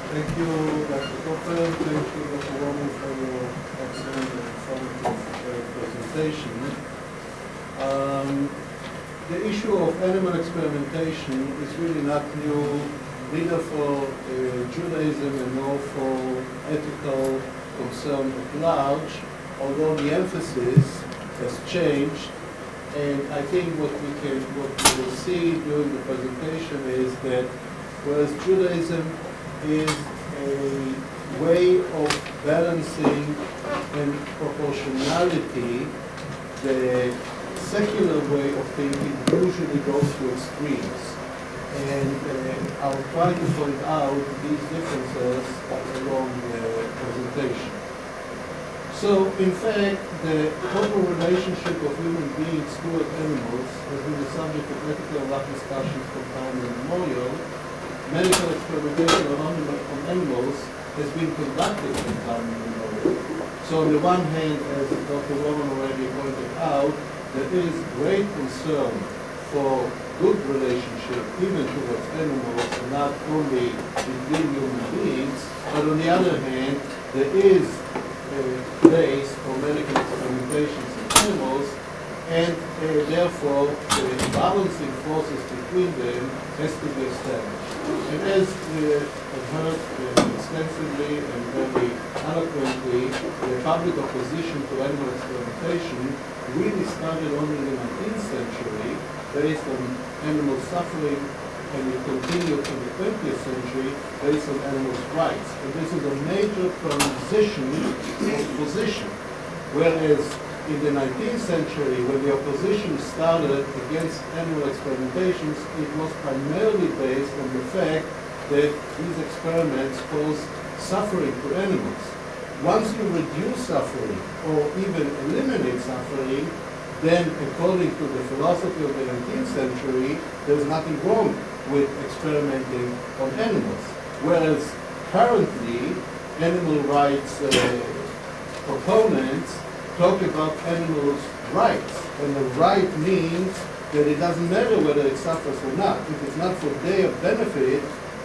Thank you, Dr. Koppel. Thank you, Dr. Roman, for your excellent and informative presentation. The issue of animal experimentation is really not new, neither for Judaism and nor for ethical concern at large, although the emphasis has changed. And I think what we will see during the presentation is that whereas Judaism is a way of balancing and proportionality, the secular way of thinking usually goes to extremes. And I'll try to point out these differences along the presentation. So, in fact, the total relationship of human beings toward animals has been the subject of ethical and law discussions from time immemorial. Medical experimentation on animals has been conducted from time immemorial. So on the one hand, as Dr. Roman already pointed out, there is great concern for good relationship even towards animals and not only between human beings, but on the other hand, there is a place for medical experimentations in animals, and therefore the balancing forces between them has to be established. And as I've heard extensively and very eloquently, the public opposition to animal experimentation really started only in the 19th century based on animal suffering, and will continue to the 20th century based on animals' rights. And this is a major transition of position, whereas in the 19th century, when the opposition started against animal experimentations, it was primarily based on the fact that these experiments cause suffering to animals. Once you reduce suffering or even eliminate suffering, then according to the philosophy of the 19th century, there's nothing wrong with experimenting on animals. Whereas currently, animal rights proponents talk about animals' rights, and the right means that it doesn't matter whether it suffers or not. If it's not for their benefit,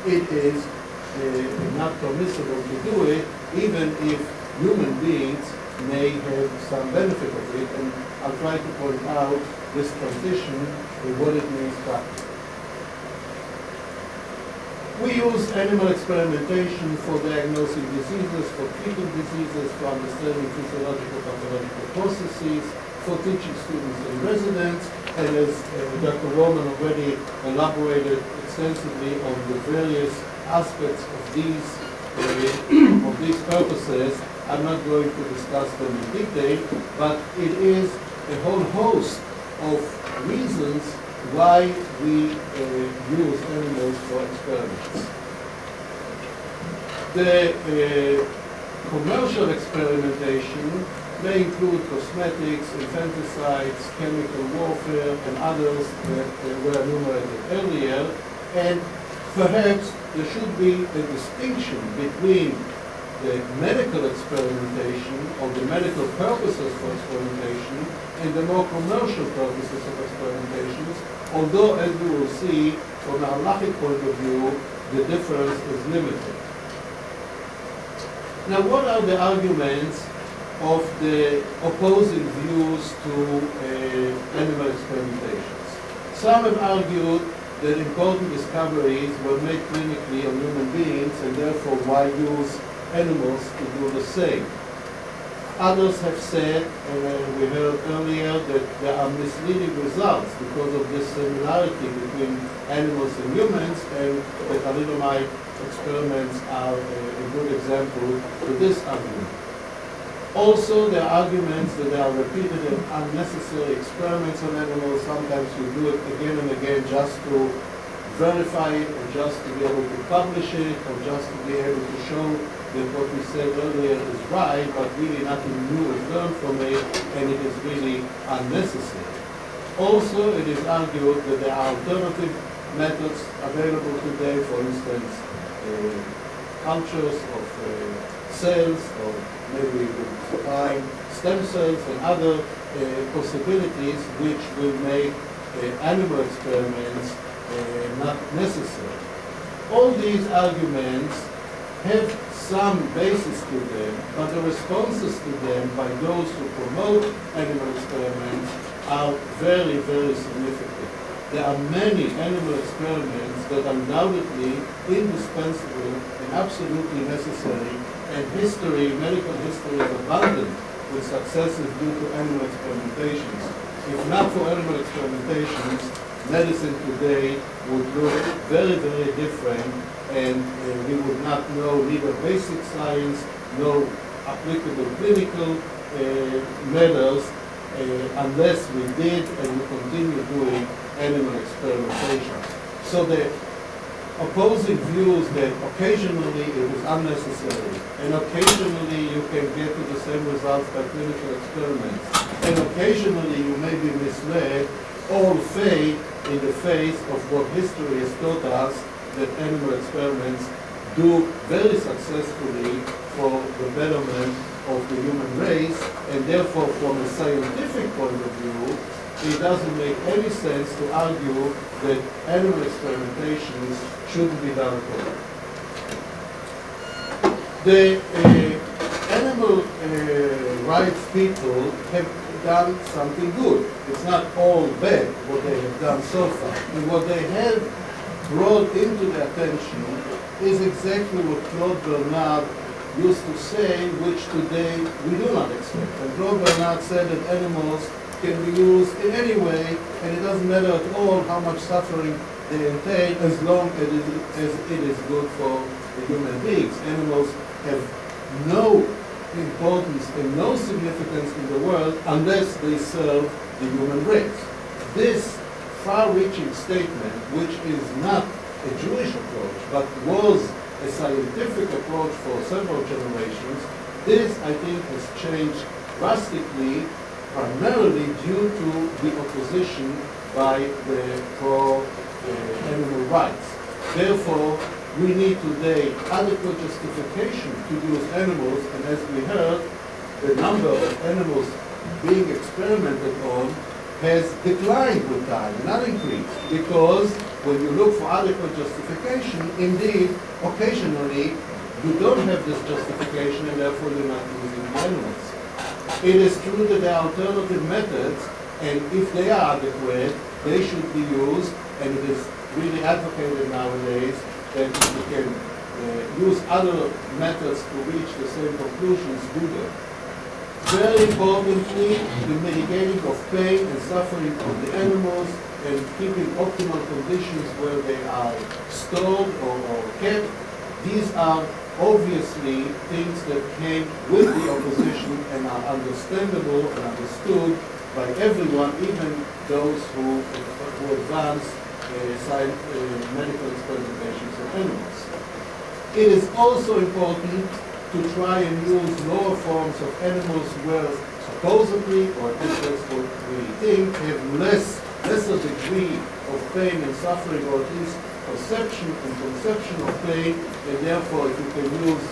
it is not permissible to do it, even if human beings may have some benefit of it. And I'll try to point out this transition and what it means practically. We use animal experimentation for diagnosing diseases, for treating diseases, for understanding physiological and pathological processes, for teaching students and residents, and as Dr. Roman already elaborated extensively on the various aspects of these purposes, I'm not going to discuss them in detail, but it is a whole host of reasons why we use animals for experiments. The commercial experimentation may include cosmetics, infanticides, chemical warfare, and others that were enumerated earlier, and perhaps there should be a distinction between the medical experimentation or the medical purposes for experimentation and the more commercial purposes of experimentations, although as we will see from a halachic point of view, the difference is limited. Now, what are the arguments of the opposing views to animal experimentations? Some have argued that important discoveries were made clinically on human beings, and therefore why use animals to do the same. Others have said, we heard earlier, that there are misleading results because of this similarity between animals and humans, and the thalidomide experiments are a good example to this argument. Also, there are arguments that there are repeated and unnecessary experiments on animals. Sometimes you do it again and again just to verify it, or just to be able to publish it, or just to be able to show that what we said earlier is right, but really nothing new is learned from it, and it is really unnecessary. Also, it is argued that there are alternative methods available today, for instance, cultures of cells, or maybe supplying stem cells and other possibilities which will make animal experiments not necessary. All these arguments have some basis to them, but the responses to them by those who promote animal experiments are very, very significant. There are many animal experiments that are undoubtedly indispensable and absolutely necessary, and medical history is abundant with successes due to animal experimentations. If not for animal experimentations, medicine today would look very, very different, and we would not know neither basic science nor applicable clinical matters unless we did and we continue doing animal experimentation. So the opposing views that occasionally it is unnecessary and occasionally you can get to the same results by clinical experiments and occasionally you may be misled all fade in the face of what history has taught us that animal experiments do very successfully for the betterment of the human race, and therefore from a scientific point of view, it doesn't make any sense to argue that animal experimentations shouldn't be done at all. The animal rights people have done something good. It's not all bad what they have done so far. And what they have brought into the attention is exactly what Claude Bernard used to say, which today we do not expect. And Claude Bernard said that animals can be used in any way, and it doesn't matter at all how much suffering they entail, as long as it is good for the human beings. Animals have no importance and no significance in the world unless they serve the human race. This far-reaching statement, which is not a Jewish approach, but was a scientific approach for several generations, this, I think, has changed drastically, primarily due to the opposition by the pro-animal rights. Therefore, we need today adequate justification to use animals, and as we heard, the number of animals being experimented on has declined with time, not increased, because when you look for adequate justification, indeed, occasionally, you don't have this justification, and therefore you're not using the animals. It is true that there are alternative methods, and if they are adequate, they should be used, and it is really advocated nowadays that if you can use other methods to reach the same conclusions, do them. Very importantly, the mitigating of pain and suffering of the animals and keeping optimal conditions where they are stored or kept. These are obviously things that came with the opposition and are understandable and understood by everyone, even those who advance medical experimentations on animals. It is also important to try and use lower forms of animals where supposedly, or at least that's what we think, have lesser degree of pain and suffering, or at least perception and conception of pain, and therefore if you can use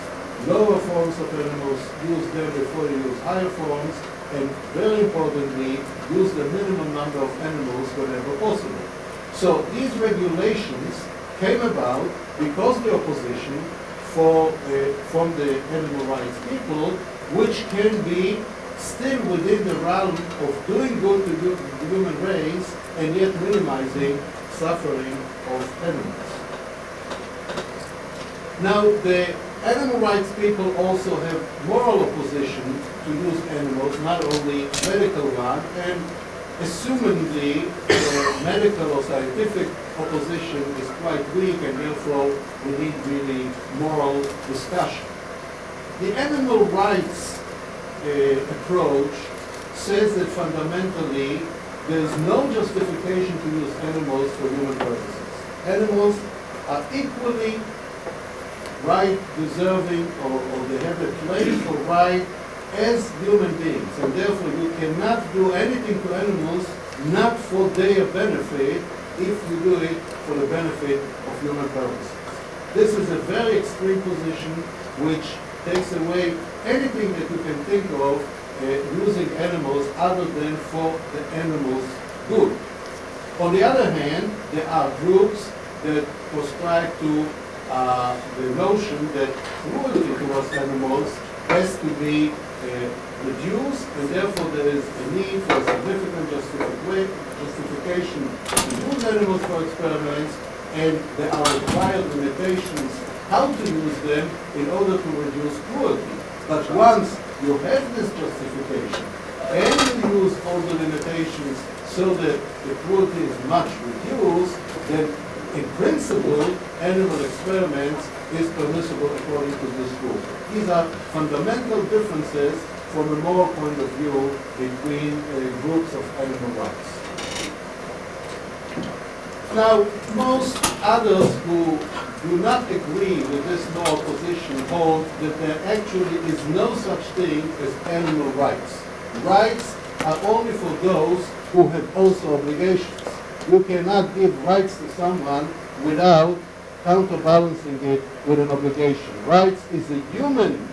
lower forms of animals, use them before you use higher forms, and very importantly, use the minimum number of animals whenever possible. So these regulations came about because the opposition from the animal rights people, which can be still within the realm of doing good to the human race and yet minimizing suffering of animals. Now, the animal rights people also have moral opposition to use animals, not only medical one, and assumedly medical or scientific opposition is quite weak, and therefore we need really moral discussion. The animal rights approach says that fundamentally there is no justification to use animals for human purposes. Animals are equally right deserving, or they have a place for right as human beings, and therefore you cannot do anything to animals not for their benefit if you do it for the benefit of human purposes. This is a very extreme position which takes away anything that you can think of using animals other than for the animals' good. On the other hand, there are groups that prescribe to the notion that cruelty towards animals has to be reduced, and therefore there is a need for significant justification to use animals for experiments, and there are required limitations how to use them in order to reduce cruelty. But once you have this justification, and you use all the limitations so that the cruelty is much reduced, then in principle, animal experiments is permissible according to this rule. These are fundamental differences from a moral point of view between groups of animal rights. Now, most others who do not agree with this moral position hold that there actually is no such thing as animal rights. Rights are only for those who have also obligations. You cannot give rights to someone without counterbalancing it with an obligation. Rights is a human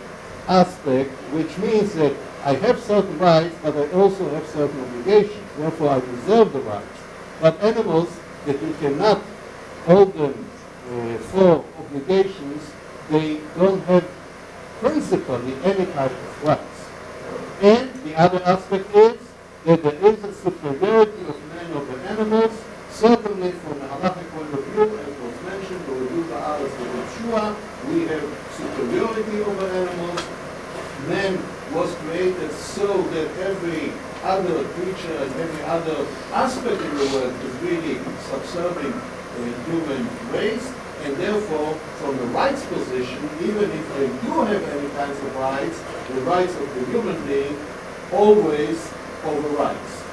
aspect, which means that I have certain rights, but I also have certain obligations. Therefore, I reserve the rights. But animals that you cannot hold them for obligations, they don't have principally any type of rights. And the other aspect is that there is a superiority of man over animals, certainly from a halachic point of view, as was mentioned, or we have superiority over animals. Man was created so that every other creature and every other aspect in the world is really subserving the human race, and therefore, from the rights position, even if they do have any kinds of rights, the rights of the human being always overrides.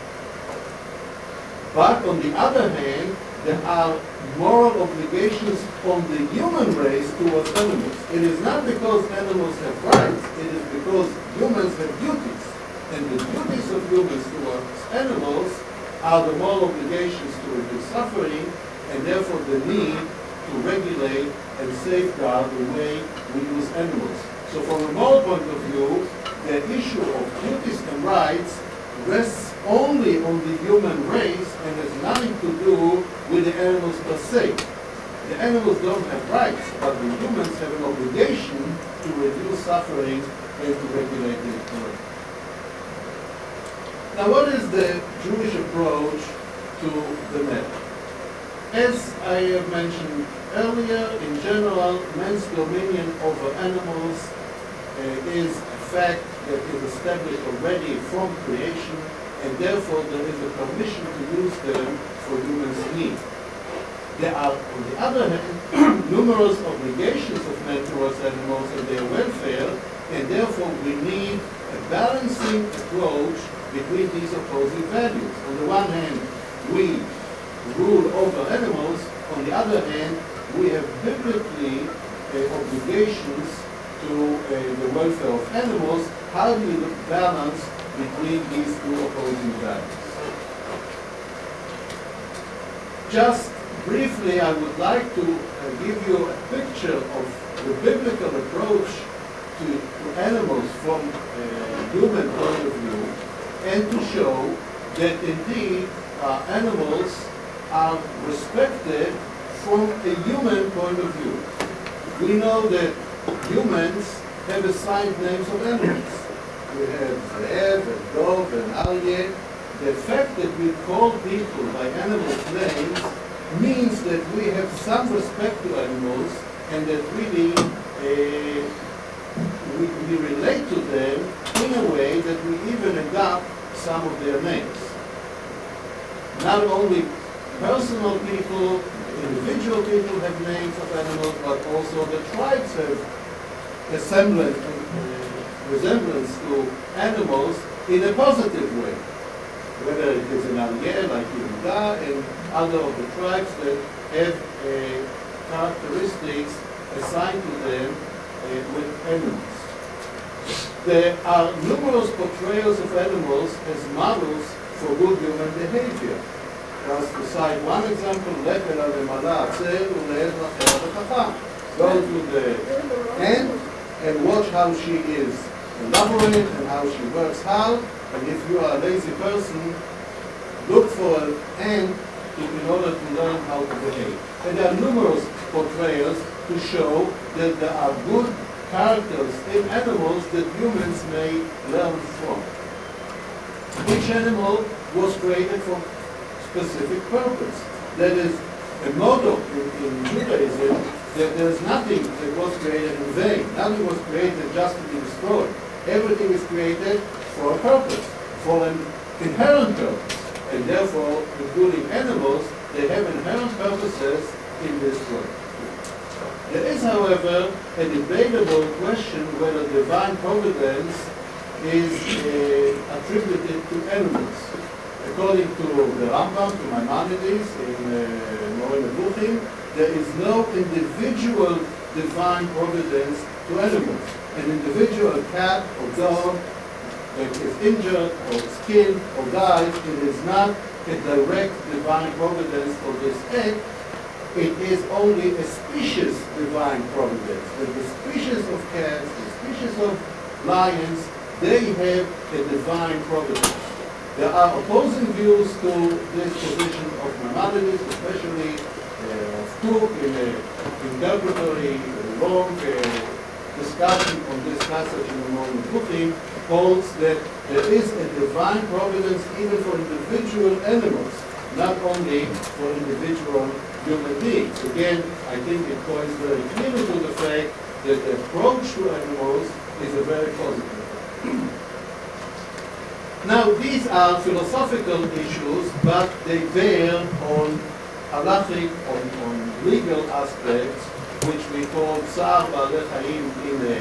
But on the other hand, there are moral obligations on the human race towards animals. It is not because animals have rights, it is because humans have duties. And the duties of humans towards animals are the moral obligations to reduce suffering, and therefore the need to regulate and safeguard the way we use animals. So from a moral point of view, the issue of duties and rights rests only on the human race and has nothing to do with the animals per se. The animals don't have rights, but the humans have an obligation to reduce suffering and to regulate it correctly. Now, what is the Jewish approach to the matter? As I have mentioned earlier, in general, man's dominion over animals is a fact that is established already from creation, and therefore there is a permission to use them for humans' need. There are, on the other hand, numerous obligations of man towards animals and their welfare, and therefore we need a balancing approach between these opposing values. On the one hand, we rule over animals. On the other hand, we have biblically obligations to the welfare of animals. How do you balance between these two opposing values? Just briefly, I would like to give you a picture of the biblical approach to animals from a human point of view, and to show that indeed animals are respected from a human point of view. We know that humans have assigned names of animals. We have Zev and Dov and Aryeh. The fact that we call people by animals' names means that we have some respect to animals, and that really we relate to them in a way that we even adopt some of their names. Not only personal people, individual people have names of animals, but also the tribes have a semblance, resemblance to animals in a positive way. Whether it is an Aryeh like Yehuda and other of the tribes that have characteristics assigned to them with animals. There are numerous portrayals of animals as models for good human behavior. Just to cite one example, go to the ant and watch how she is elaborate and how she works hard. And if you are a lazy person, look for an ant in order to learn how to behave. And there are numerous portrayals to show that there are good characters in animals that humans may learn from. Each animal was created for specific purpose. That is a motto in Judaism that there's nothing that was created in vain. Nothing was created just to be destroyed. Everything is created for a purpose, for an inherent purpose. And therefore, including animals, they have inherent purposes in this world. There is, however, a debatable question whether divine providence is attributed to animals. According to the Rambam, to Maimonides, in Moreh Nevuchim, there is no individual divine providence to animals. An individual cat or dog that is injured or is killed or dies, it is not a direct divine providence for this act. It is only a species divine providence. That the species of cats, the species of lions, they have a divine providence. There are opposing views to this position of Maimonides, especially of Kook in an interpretatory long discussion on this passage in the Moreh Nevuchim, holds that there is a divine providence even for individual animals, not only for individual human beings. Again, I think it points very clearly to the fact that the approach to animals is a very positive one. Now, these are philosophical issues, but they bear on halachic, on legal aspects, which we call tsar ba'alei chayim in a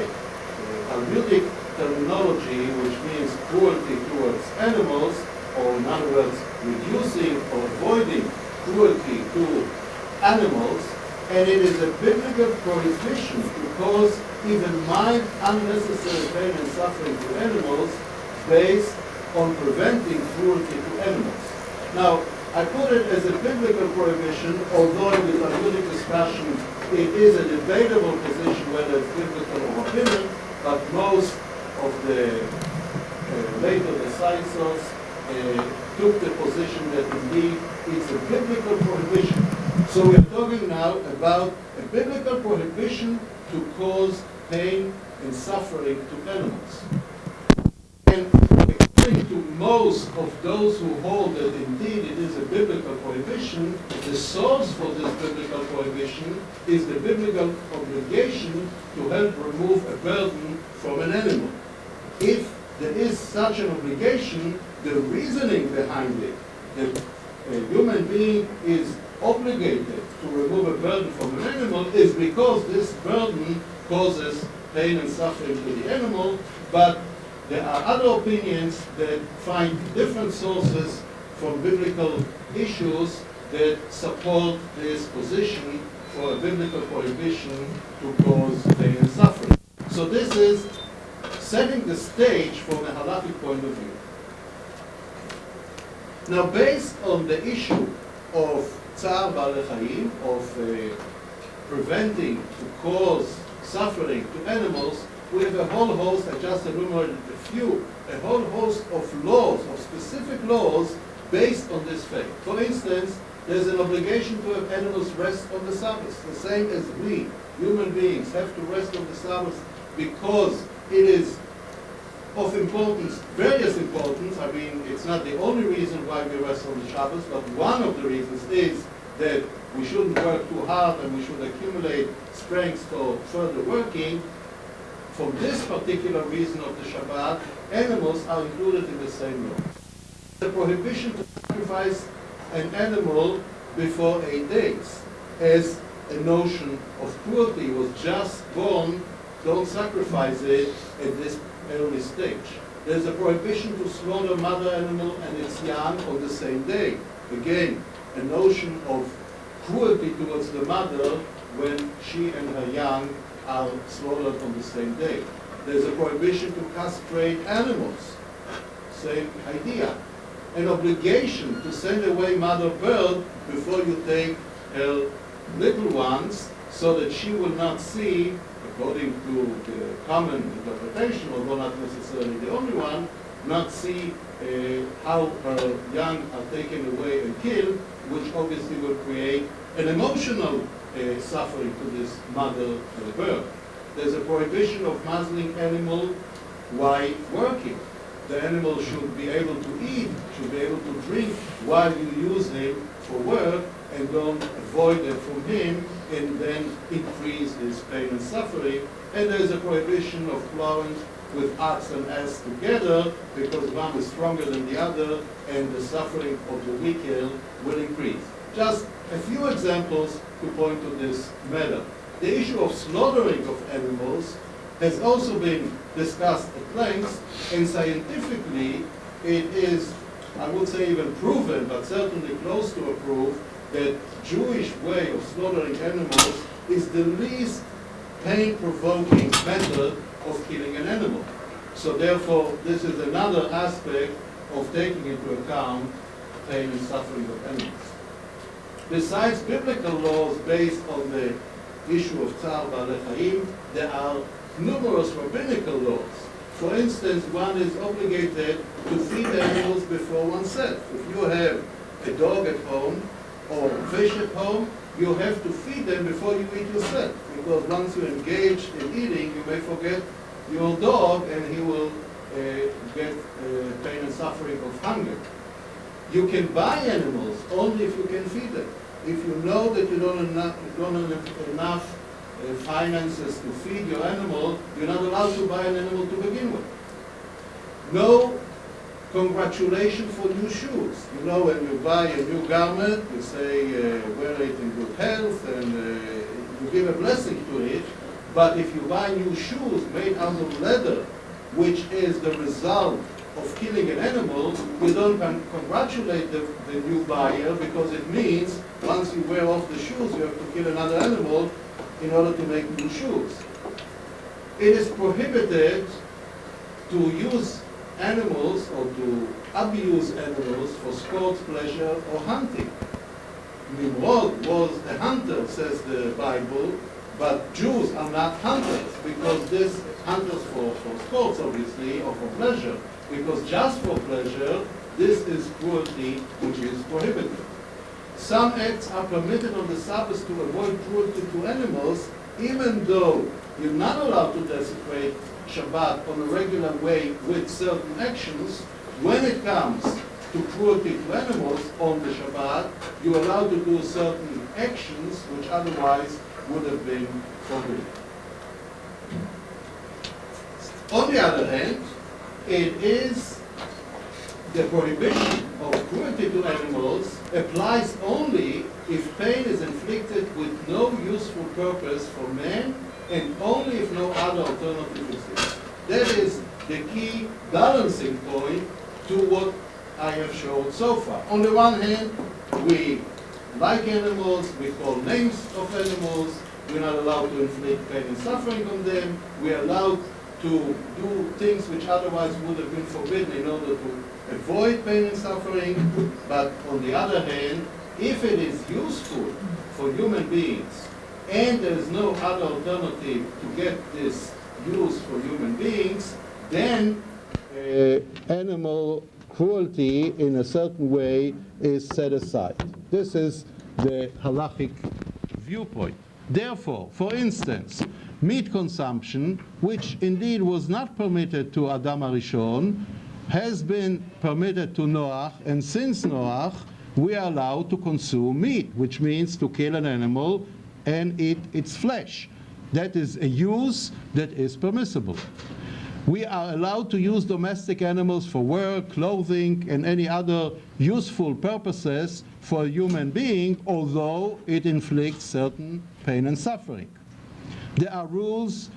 Talmudic terminology, which means cruelty towards animals, or in other words, reducing or avoiding cruelty to animals, and it is a biblical prohibition to cause even mild unnecessary pain and suffering to animals based on preventing cruelty to animals. Now, I put it as a biblical prohibition, although in the Talmudic discussion it is a debatable position whether it's biblical or rabbinic, but most of the later decisors took the position that indeed it's a biblical prohibition. So we're talking now about a biblical prohibition to cause pain and suffering to animals. And according to most of those who hold that indeed it is a biblical prohibition, the source for this biblical prohibition is the biblical obligation to help remove a burden from an animal. If there is such an obligation, the reasoning behind it, that a human being is obligated to remove a burden from an animal, is because this burden causes pain and suffering to the animal, but there are other opinions that find different sources from biblical issues that support this position for a biblical prohibition to cause pain and suffering. So this is setting the stage from a halakhic point of view. Now, based on the issue of tsar ba'alei chayim, of preventing to cause suffering to animals, we have a whole host, I just enumerated a few, a whole host of laws, of specific laws based on this fact. For instance, there's an obligation to have animals rest on the Sabbath, the same as we, human beings, have to rest on the Sabbath because it is of importance, various importance. I mean, it's not the only reason why we rest on the Shabbos, but one of the reasons is that we shouldn't work too hard and we should accumulate strength for further working. For this particular reason of the Shabbat, animals are included in the same law. The prohibition to sacrifice an animal before 8 days as a notion of cruelty was just born, don't sacrifice it at this early stage. There's a prohibition to slaughter mother animal and its young on the same day. Again, a notion of cruelty towards the mother when she and her young are slaughtered on the same day. There's a prohibition to castrate animals. Same idea. An obligation to send away mother bird before you take her little ones so that she will not see, according to the common interpretation, although not necessarily the only one, not see how her young are taken away and killed, which obviously will create an emotional suffering to this mother bird. There's a prohibition of muzzling animal while working. The animal should be able to eat, should be able to drink while you use him for work, and don't avoid it from him and then increase his pain and suffering. And there's a prohibition of plowing with ox and ass together, because one is stronger than the other and the suffering of the weaker will increase. Just a few examples to point to this matter. The issue of slaughtering of animals has also been discussed at length, and scientifically it is, I would say, even proven, but certainly close to a proof, that Jewish way of slaughtering animals is the least pain-provoking method of killing an animal. So therefore, this is another aspect of taking into account pain and suffering of animals. Besides biblical laws based on the issue of tzar ba'alei chayim, there are numerous rabbinical laws. For instance, one is obligated to feed the animals before oneself. If you have a dog at home or fish at home, you have to feed them before you eat yourself, because once you engage in eating, you may forget your dog and he will get pain and suffering of hunger. You can buy animals only if you can feed them. If you know that you don't have enough finances to feed your animal, you're not allowed to buy an animal to begin with. No congratulation for new shoes. You know, when you buy a new garment, you say, wear it in good health, and you give a blessing to it. But if you buy new shoes made out of leather, which is the result of killing an animal, you don't congratulate the new buyer, because it means once you wear off the shoes, you have to kill another animal in order to make new shoes. It is prohibited to use animals or to abuse animals for sports, pleasure, or hunting. Nimrod was a hunter, says the Bible, but Jews are not hunters, because this hunters for sports, obviously, or for pleasure. Because just for pleasure, this is cruelty which is prohibited. Some acts are permitted on the Sabbath to avoid cruelty to animals, even though you're not allowed to desecrate Shabbat on a regular way with certain actions. When it comes to cruelty to animals on the Shabbat, you're allowed to do certain actions which otherwise would have been forbidden. On the other hand, it is the prohibition of cruelty to animals applies only if pain is inflicted with no useful purpose for man, and only if no other alternative exists. That is the key balancing point to what I have shown so far. On the one hand, we like animals, we call names of animals, we're not allowed to inflict pain and suffering on them, we're allowed to do things which otherwise would have been forbidden in order to avoid pain and suffering. But on the other hand, if it is useful for human beings and there is no other alternative to get this use for human beings, then animal cruelty in a certain way is set aside. This is the halachic viewpoint. Therefore, for instance, meat consumption, which indeed was not permitted to Adam HaRishon, has been permitted to Noach, and since Noach, we are allowed to consume meat, which means to kill an animal and eat its flesh. That is a use that is permissible. We are allowed to use domestic animals for work, clothing, and any other useful purposes for a human being, although it inflicts certain pain and suffering. There are rules,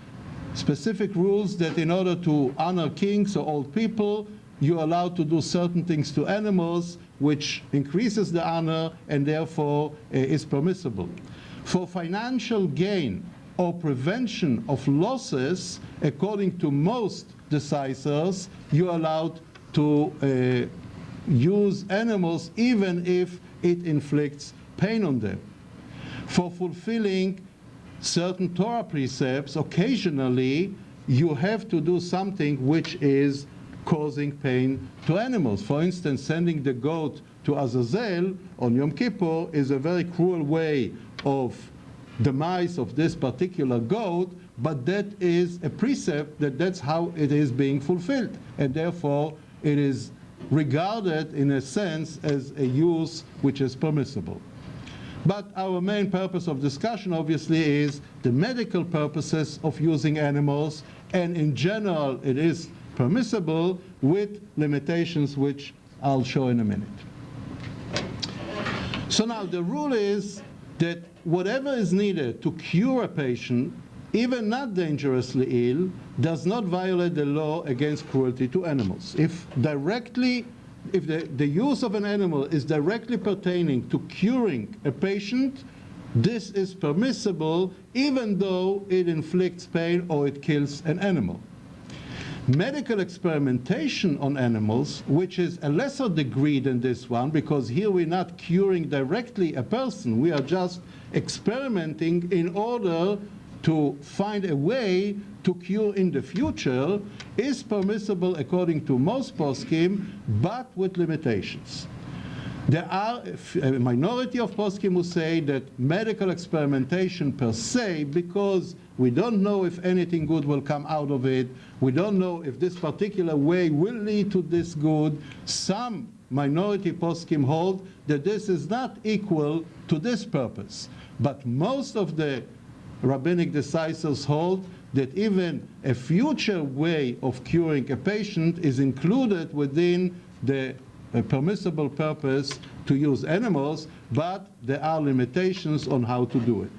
specific rules, that in order to honor kings or old people, you're allowed to do certain things to animals, which increases the honor and therefore is permissible. For financial gain or prevention of losses, according to most decisors, you're allowed to use animals even if it inflicts pain on them. For fulfilling certain Torah precepts, occasionally you have to do something which is causing pain to animals. For instance, sending the goat to Azazel on Yom Kippur is a very cruel way of demise of this particular goat, but that is a precept that that's how it is being fulfilled, and therefore it is regarded in a sense as a use which is permissible. But our main purpose of discussion obviously is the medical purposes of using animals, and in general it is permissible with limitations which I'll show in a minute. So now the rule is that whatever is needed to cure a patient, even not dangerously ill, does not violate the law against cruelty to animals. If the use of an animal is directly pertaining to curing a patient, this is permissible even though it inflicts pain or it kills an animal. Medical experimentation on animals, which is a lesser degree than this one, because here we're not curing directly a person, we are just experimenting in order to find a way to cure in the future, is permissible according to most poskim, but with limitations. There are a minority of poskim who say that medical experimentation per se, because we don't know if anything good will come out of it, we don't know if this particular way will lead to this good, some minority poskim hold that this is not equal to this purpose. But most of the rabbinic decisors hold that even a future way of curing a patient is included within the permissible purpose to use animals, but there are limitations on how to do it.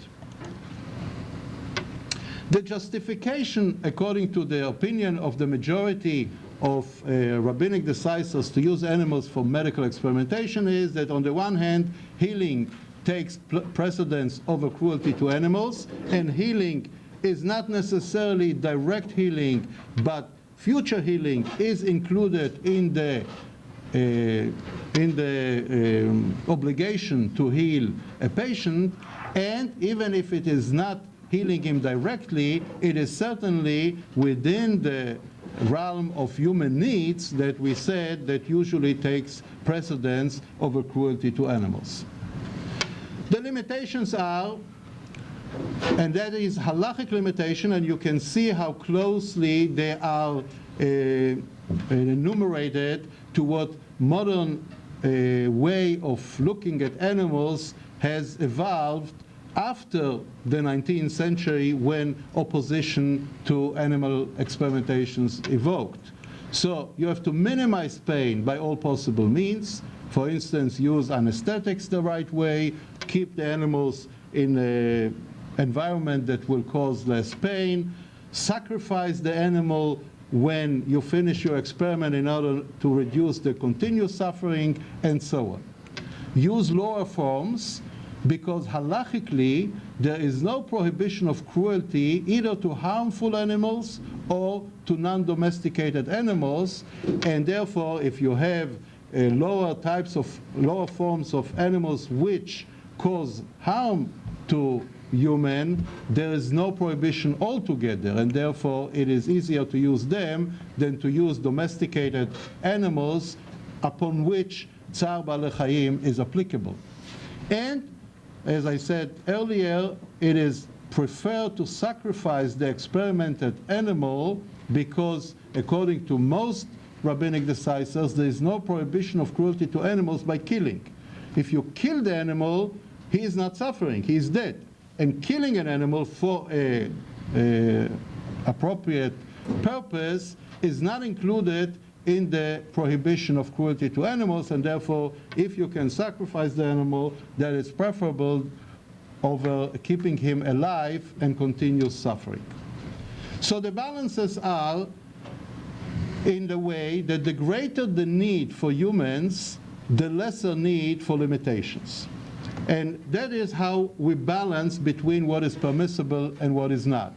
The justification, according to the opinion of the majority of rabbinic decisors to use animals for medical experimentation, is that on the one hand, healing takes precedence over cruelty to animals, and healing is not necessarily direct healing, but future healing is included in the obligation to heal a patient, and even if it is not healing him directly, it is certainly within the realm of human needs that we said that usually takes precedence over cruelty to animals. The limitations are, and that is halachic limitation, and you can see how closely they are enumerated to what modern way of looking at animals has evolved after the 19th century, when opposition to animal experimentations evoked. So you have to minimize pain by all possible means. For instance, use anesthetics the right way, keep the animals in an environment that will cause less pain, sacrifice the animal when you finish your experiment in order to reduce the continuous suffering, and so on. Use lower forms, because halachically there is no prohibition of cruelty either to harmful animals or to non-domesticated animals, and therefore if you have lower forms of animals which cause harm to human, there is no prohibition altogether, and therefore it is easier to use them than to use domesticated animals upon which Tzar Baalei Chayim is applicable. And as I said earlier, it is preferred to sacrifice the experimented animal because, according to most rabbinic decisors, there is no prohibition of cruelty to animals by killing. If you kill the animal, he is not suffering, he is dead. And killing an animal for an appropriate purpose is not included in the prohibition of cruelty to animals, and therefore, if you can sacrifice the animal, that is preferable over keeping him alive and continuous suffering. So the balances are in the way that the greater the need for humans, the lesser need for limitations. And that is how we balance between what is permissible and what is not.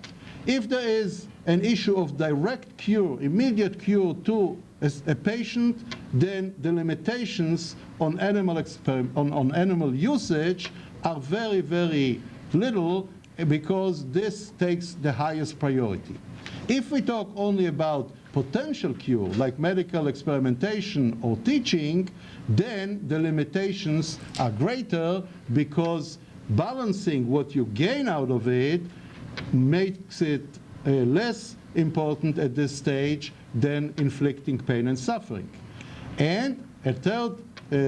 If there is an issue of direct cure, immediate cure to a patient, then the limitations on animal usage are very, very little, because this takes the highest priority. If we talk only about potential cure, like medical experimentation or teaching, then the limitations are greater, because balancing what you gain out of it makes it less important at this stage than inflicting pain and suffering. And a third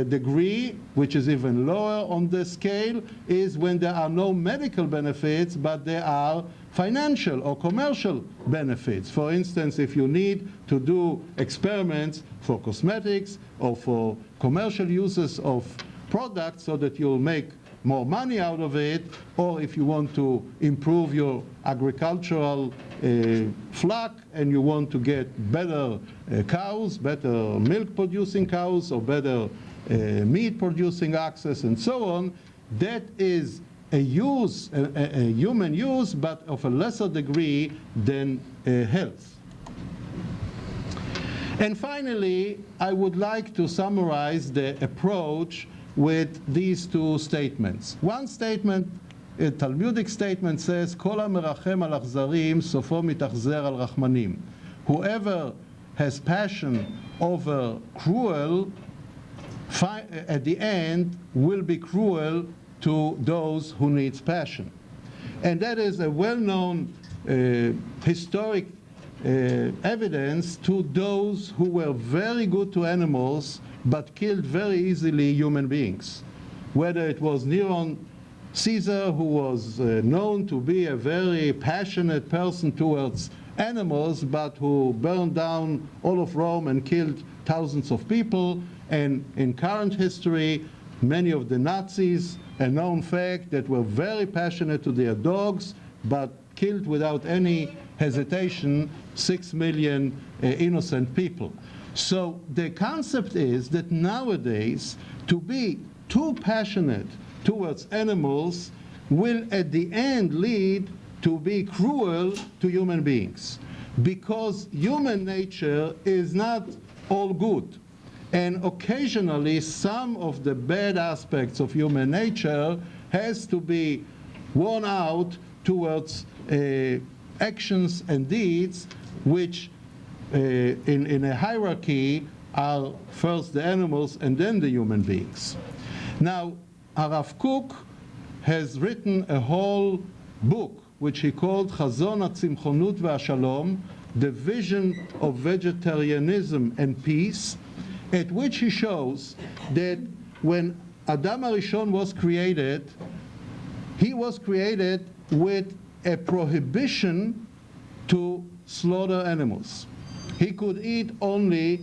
degree, which is even lower on the scale, is when there are no medical benefits, but there are financial or commercial benefits. For instance, if you need to do experiments for cosmetics or for commercial uses of products so that you'll make more money out of it, or if you want to improve your agricultural flock and you want to get better cows, better milk-producing cows, or better meat-producing access, and so on, that is a use, a human use, but of a lesser degree than health. And finally, I would like to summarize the approach with these two statements. One statement, a Talmudic statement, says, "Kol hamerachem al achzarim, sofo mitachzer al rachmanim." Whoever has passion over cruel, at the end will be cruel to those who needs passion. And that is a well-known historic evidence to those who were very good to animals but killed very easily human beings. Whether it was Nero Caesar, who was known to be a very passionate person towards animals, but who burned down all of Rome and killed thousands of people, and in current history, many of the Nazis, a known fact, that were very passionate to their dogs, but killed without any hesitation 6 million innocent people. So the concept is that nowadays, to be too passionate towards animals will at the end lead to be cruel to human beings, because human nature is not all good. And occasionally some of the bad aspects of human nature has to be worn out towards actions and deeds which in a hierarchy are first the animals and then the human beings. Now, Rav Kook has written a whole book which he called Chazon HaTzimchonut VeHaShalom, the vision of vegetarianism and peace, at which he shows that when Adam HaRishon was created, he was created with a prohibition to slaughter animals. He could eat only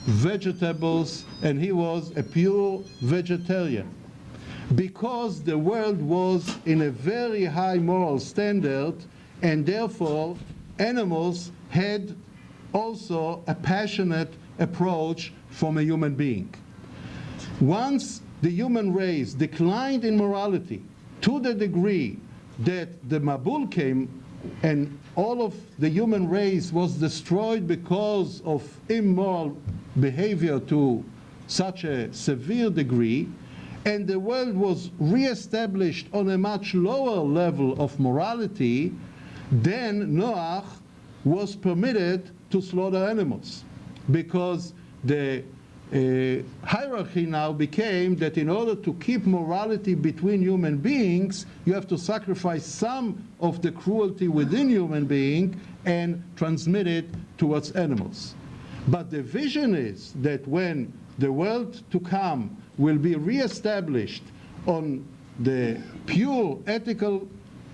vegetables, and he was a pure vegetarian. Because the world was in a very high moral standard, and therefore animals had also a passionate approach from a human being. Once the human race declined in morality to the degree that the Mabul came and all of the human race was destroyed because of immoral behavior to such a severe degree, and the world was re-established on a much lower level of morality, then Noach was permitted to slaughter animals, because the hierarchy now became that in order to keep morality between human beings, you have to sacrifice some of the cruelty within human being and transmit it towards animals. But the vision is that when the world to come will be re-established on the pure ethical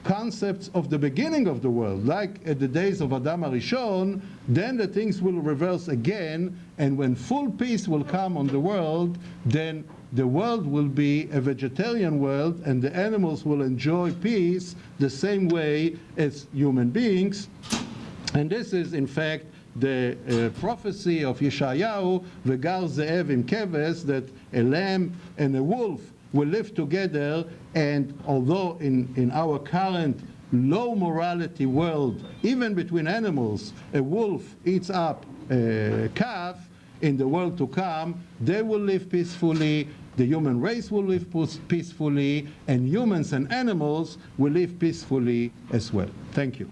concepts of the beginning of the world, like at the days of Adam HaRishon, then the things will reverse again, and when full peace will come on the world, then the world will be a vegetarian world, and the animals will enjoy peace the same way as human beings. And this is, in fact, the prophecy of Yeshayahu, V'gar ze'ev im keves, that a lamb and a wolf will live together, and although in our current low morality world, even between animals, a wolf eats up a calf, in the world to come, they will live peacefully, the human race will live peacefully, and humans and animals will live peacefully as well. Thank you.